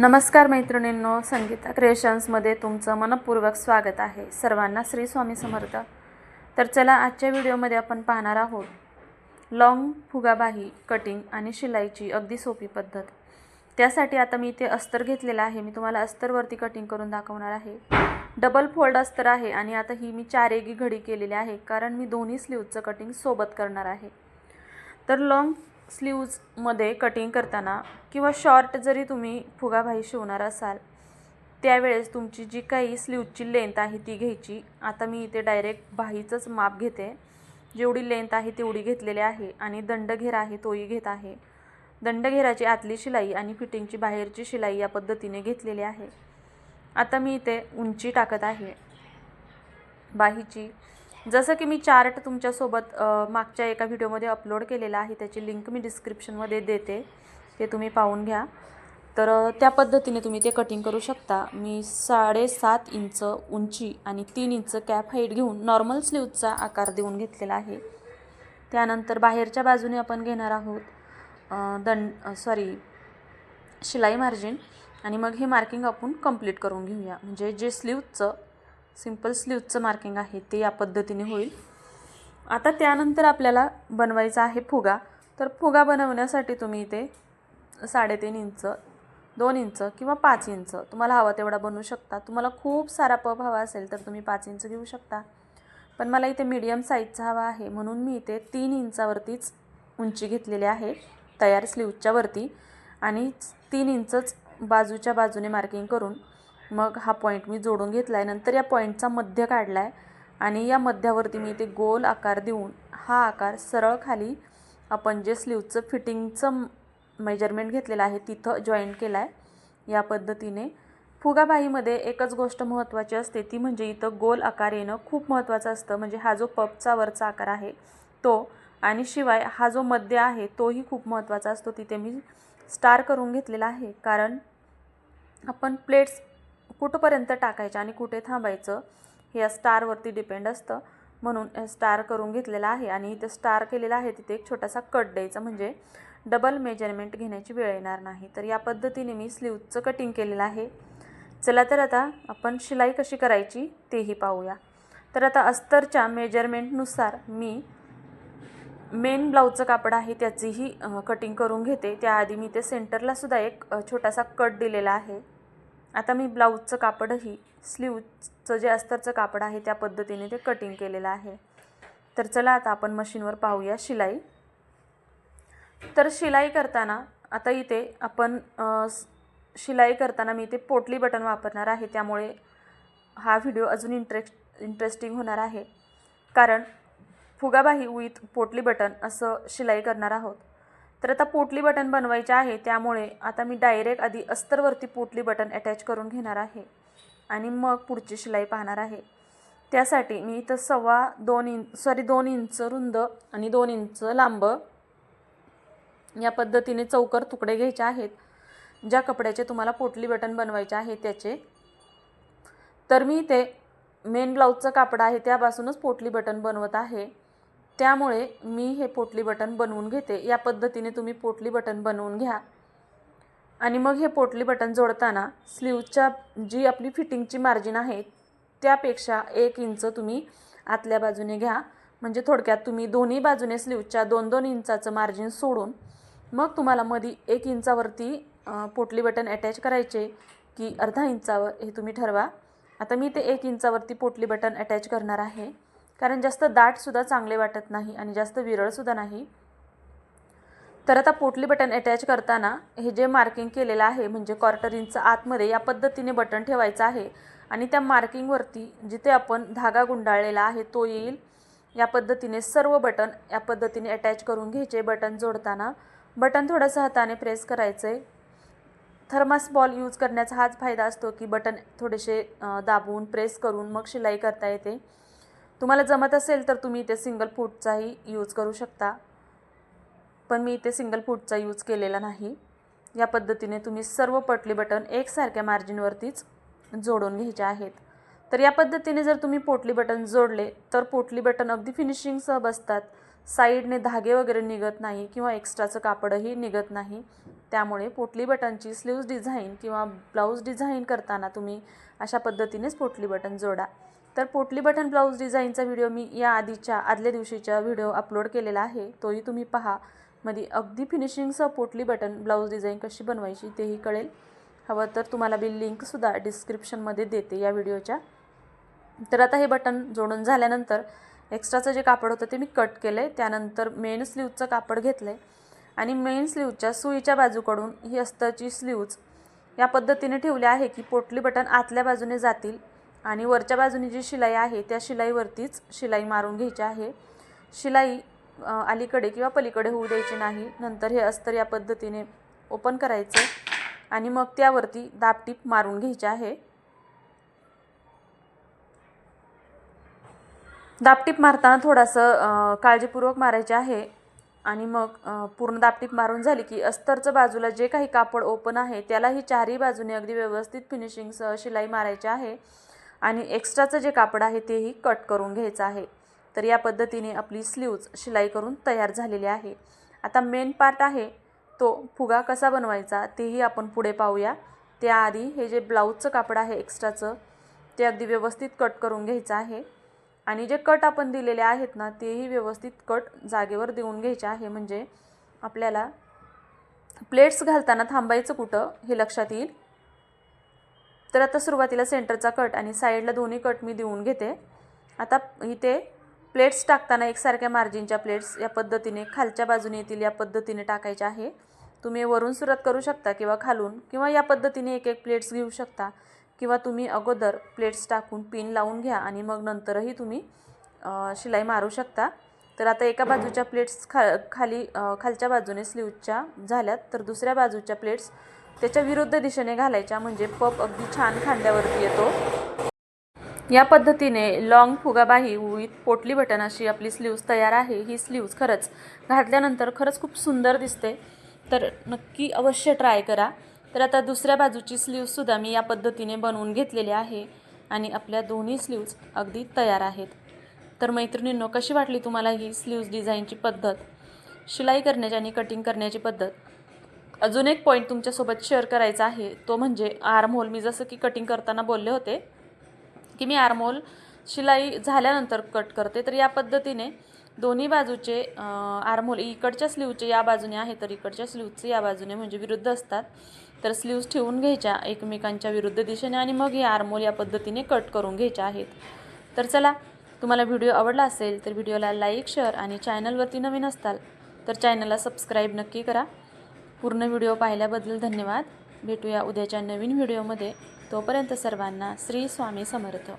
नमस्कार मैत्रिणींनो, संगीता क्रिएशन्समध्ये तुमचं मनपूर्वक स्वागत आहे। सर्वांना श्री स्वामी समर्थ। तर चला, आजच्या व्हिडिओमध्ये आपण पाहणार आहोत लॉंग फुगाबाही कटिंग आणि शिलाईची अगदी सोपी पद्धत। त्यासाठी आता मी इथे अस्तर घेतलेला आहे। मी तुम्हाला अस्तरवरती कटिंग करून दाखवणार आहे। डबल फोल्ड अस्तर आहे आणि आता ही मी 4 एगी घडी केलेली आहे, कारण मी दोन्ही स्लीव्हचं कटिंग सोबत करणार आहे। तर लॉंग स्लीव्जमध्ये कटिंग करताना किंवा शॉर्ट जरी तुम्ही फुगाबाही शिवणार असाल, त्यावेळेस तुमची जी काही स्लीव्हची लेंथ आहे ती घ्यायची। आता मी इथे डायरेक्ट बाहीचंच माप घेते, जेवढी लेंथ आहे तेवढी घेतलेली आहे आणि दंडघेरा आहे तोही घेत आहे। दंडघेराची आतली शिलाई आणि फिटिंगची बाहेरची शिलाई या पद्धतीने घेतलेली आहे। आता मी इथे उंची टाकत आहे बाहीची। जसं की मी चार्ट तुमच्यासोबत मागच्या एका व्हिडिओमध्ये अपलोड केलेला आहे, त्याची लिंक मी डिस्क्रिप्शनमध्ये देते, ते तुम्ही पाहून घ्या। तर त्या पद्धतीने तुम्ही ते कटिंग करू शकता। मी 7.5 इंच उंची आणि 3 इंच कॅप हाईट घेऊन नॉर्मल स्लीव्हचा आकार देऊन घेतलेला आहे। त्यानंतर बाहेरच्या बाजूने आपण घेणार आहोत शिलाई मार्जिन, आणि मग हे मार्किंग आपण कंप्लीट करून घेऊया। म्हणजे जे स्लीव्हचं सिंपल स्लीव्हचं मार्किंग आहे ते या पद्धतीने होईल। आता त्यानंतर आपल्याला बनवायचा आहे फुगा। तर फुगा बनवण्यासाठी तुम्ही इथे 3.5 इंच, 2 इंच किंवा 5 इंच तुम्हाला हवा तेवढा बनवू शकता। तुम्हाला खूप सारा पफ हवा असेल तर तुम्ही 5 इंच घेऊ शकता, पण मला इथे मीडियम साईजचा हवा आहे म्हणून मी इथे 3 इंचावरतीच उंची घेतलेली आहे तयार स्लीव्हच्या वरती, आणि 3 इंचच बाजूच्या बाजूने मार्किंग करून मग हा पॉईंट मी जोडून घेतला आहे। नंतर या पॉईंटचा मध्य काढला आहे आणि या मध्यावरती मी इथे गोल आकार देऊन हा आकार सरळ खाली आपण जे स्लीव्हचं फिटिंगचं मेजरमेंट घेतलेलं आहे तिथं जॉईंट केला आहे। या पद्धतीने फुगाबाहीमध्ये एकच गोष्ट महत्त्वाची असते, ती म्हणजे इथं गोल आकार येणं खूप महत्त्वाचं असतं। म्हणजे हा जो पफचा वरचा आकार आहे तो, आणि शिवाय हा जो मध्य आहे तोही खूप महत्त्वाचा असतो। तिथे मी स्टार करून घेतलेला आहे, कारण आपण प्लेट्स कुठपर्यंत टाकायचं आणि कुठे थांबायचं हे या स्टारवरती डिपेंड असतं, म्हणून स्टार करून घेतलेला आहे। आणि इथे स्टार केलेला आहे तिथे एक छोटासा कट द्यायचा, म्हणजे डबल मेजरमेंट घेण्याची वेळ येणार नाही। तर या पद्धतीने मी स्लीव्हचं कटिंग केलेलं आहे। चला, तर आता आपण शिलाई कशी करायची तेही पाहूया। तर आता अस्तरच्या मेजरमेंटनुसार मी मेन ब्लाऊजचं कापड आहे त्याचीही कटिंग करून घेते। त्याआधी मी ते सेंटरला सुद्धा एक छोटासा कट दिलेला आहे। आता मी ब्लाऊजचं कापडही स्लीव्हचं जे अस्तरचं कापड आहे त्या पद्धतीने ते कटिंग केलेलं आहे। तर चला, आता आपण मशीनवर पाहूया शिलाई। तर शिलाई करताना आता इथे आपण शिलाई करताना मी इथे पोटली बटन वापरणार आहे, त्यामुळे हा व्हिडिओ अजून इंटरेस्टिंग होणार आहे, कारण फुगाबाही विथ पोटली बटन असं शिलाई करणार आहोत। तर आता पोटली बटन बनवायचे आहे, त्यामुळे आता मी डायरेक्ट आधी अस्तरवरती पोटली बटन अटॅच करून घेणार आहे आणि मग पुढची शिलाई पाहणार आहे। त्यासाठी मी इथं 2 इंच रुंद आणि 2 इंच लांब या पद्धतीने चौकर तुकडे घ्यायचे आहेत, ज्या कपड्याचे तुम्हाला पोटली बटन बनवायचे आहे त्याचे। तर मी इथे मेन ब्लाऊजचं कापड आहे त्यापासूनच पोटली बटन बनवत आहे, त्यामुळे मी हे पोटली बटन बनवून घेते। या पद्धतीने तुम्ही पोटली बटन बनवून घ्या आणि मग हे पोटली बटन जोडताना स्लीव्हच्या जी आपली फिटिंगची मार्जिन आहे त्यापेक्षा 1 इंच तुम्ही आतल्या बाजूने घ्या। म्हणजे थोडक्यात तुम्ही दोन्ही बाजूने स्लीव्हच्या 2-2 इंचाचं मार्जिन सोडून मग तुम्हाला मध्ये 1 इंचावरती पोटली बटन अटॅच करायचे की अर्धा इंचावर हे तुम्ही ठरवा। आता मी ते 1 इंचावरती पोटली बटन अटॅच करणार आहे, कारण जास्त दाटसुद्धा चांगले वाटत नाही आणि जास्त विरळसुद्धा नाही। तर आता पोटली बटन अटॅच करताना हे जे मार्किंग केलेलं आहे म्हणजे 1/4 इंच आतमध्ये या पद्धतीने बटन ठेवायचं आहे, आणि त्या मार्किंगवरती जिथे आपण धागा गुंडाळलेला आहे तो येईल। या पद्धतीने सर्व बटन या पद्धतीने अटॅच करून घ्यायचे। बटन जोडताना बटन थोडंसं हाताने प्रेस करायचे। थर्मास बॉल यूज करण्याचा हाच फायदा असतो की बटन थोडेसे दाबून प्रेस करून मग शिलाई करता येते। तुम्हाला जमत असेल तर तुम्ही इथे सिंगल फूटचाही यूज करू शकता, पण मी इथे सिंगल फूटचा यूज केलेला नाही। या पद्धतीने तुम्ही सर्व पोटली बटन एकसारख्या मार्जिनवरतीच जोडून घ्यायचे आहेत। तर या पद्धतीने जर तुम्ही पोटली बटन जोडले तर पोटली बटन अगदी फिनिशिंगसह बसतात। साईडने धागे वगैरे निघत नाही किंवा एक्स्ट्राचं कापडही निघत नाही. त्यामुळे पोटली बटनची स्लीव्ज डिझाईन किंवा ब्लाऊज डिझाईन करताना तुम्ही अशा पद्धतीनेच पोटली बटन जोडा. तर पोटली बटन ब्लाऊज डिझाईनचा व्हिडिओ मी या आदल्या दिवशीचा व्हिडिओ अपलोड केलेला आहे, तोही तुम्ही पहा. मध्ये अगदी फिनिशिंगसह पोटली बटन ब्लाऊज डिझाईन कशी बनवायची तेही कळेल. हवं तर तुम्हाला मी लिंकसुद्धा डिस्क्रिप्शनमध्ये देते या व्हिडिओच्या. तर आता हे बटन जोडून झाल्यानंतर एक्स्ट्राचं जे कापड होतं ते मी कट केलं आहे. त्यानंतर मेन स्लीवचं कापड घेतलं आहे आणि मेन स्लीवच्या सुईच्या बाजूकडून ही अस्तरची स्लीव्ज या पद्धतीने ठेवली आहे की पोटली बटन आतल्या बाजूने जातील आणि वरच्या बाजूने जी शिलाई आहे त्या शिलाईवरतीच शिलाई मारून घ्यायची आहे. शिलाई अलीकडे किंवा पलीकडे होऊ द्यायची नाही. नंतर हे अस्तर या पद्धतीने ओपन करायचं आणि मग त्यावरती दाबटीप मारून घ्यायची आहे. दाबटीप मारताना थोडंसं काळजीपूर्वक मारायचे आहे आणि मग पूर्ण दाबटीप मारून झाली की अस्तरचं बाजूला जे काही कापड ओपन आहे त्यालाही चारही बाजूने अगदी व्यवस्थित फिनिशिंगसह शिलाई मारायची आहे आणि एक्स्ट्राचं जे कापड आहे तेही कट करून घ्यायचं आहे. तर या पद्धतीने आपली स्लीव्ज शिलाई करून तयार झालेली आहे. आता मेन पार्ट आहे तो फुगा कसा बनवायचा तेही आपण पुढे पाहूया. त्याआधी हे जे ब्लाऊजचं कापड आहे एक्स्ट्राचं ते अगदी व्यवस्थित कट करून घ्यायचं आहे आणि जे कट आपण दिलेले आहेत ना तेही व्यवस्थित कट जागेवर देऊन घ्यायचे आहे. म्हणजे आपल्याला प्लेट्स घालताना थांबायचं कुठं हे लक्षात येईल. तर आता सुरुवातीला सेंटरचा कट आणि साईडला दोन्ही कट मी देऊन घेते. आता इथे प्लेट्स टाकताना एकसारख्या मार्जिनच्या प्लेट्स या पद्धतीने खालच्या बाजूने येतील या पद्धतीने टाकायच्या आहे. तुम्ही वरून सुरुवात करू शकता किंवा खालून किंवा या पद्धतीने एक एक प्लेट्स घेऊ शकता किंवा तुम्ही अगोदर प्लेट्स टाकून पिन लावून घ्या आणि मग नंतरही तुम्ही शिलाई मारू शकता. तर आता एका बाजूच्या प्लेट्स खालच्या बाजूने स्लीवच्या झाल्यात तर दुसऱ्या बाजूच्या प्लेट्स त्याच्या विरुद्ध दिशेने घालायच्या म्हणजे पप अगदी छान खांद्यावरती येतो. या पद्धतीने लॉंग फुगाबाही विथ पोटली बटन अशी आपली स्लीव्ज तयार आहे. ही स्लीव्ज खरंच घातल्यानंतर खरंच खूप सुंदर दिसते. तर नक्की अवश्य ट्राय करा. तर आता दुसऱ्या बाजूची स्लीव्जसुद्धा मी या पद्धतीने बनवून घेतलेली आहे आणि आपल्या दोन्ही स्लीव्ज अगदी तयार आहेत. तर मैत्रिणींनो, कशी वाटली तुम्हाला ही स्लीव्ज डिझाईनची पद्धत, शिलाई करण्याची आणि कटिंग करण्याची पद्धत? अजून एक पॉईंट तुमच्यासोबत शेअर करायचा आहे तो म्हणजे आर्महोल. मी जसं की कटिंग करताना बोलले होते की मी आर्महोल शिलाई झाल्यानंतर कट करते. तर या पद्धतीने दोन्ही बाजूचे आर्महोल इकडच्या स्लीवचे या बाजूने आहे तर इकडच्या स्लीवचे या बाजूने म्हणजे विरुद्ध असतात. तर स्लीव्ज ठेवून घ्यायच्या एकमेकांच्या विरुद्ध दिशेने आणि मग हे आर्महोल या पद्धतीने कट करून घ्यायचे आहेत. तर चला, तुम्हाला व्हिडिओ आवडला असेल तर व्हिडिओला लाईक, शेअर आणि चॅनलवरती नवीन असताल तर चॅनलला सबस्क्राईब नक्की करा. पूर्ण व्हिडिओ पाहिल्याबद्दल धन्यवाद. भेटूया उद्याच्या नवीन व्हिडिओमध्ये. तोपर्यंत सर्वांना श्री स्वामी समर्थ.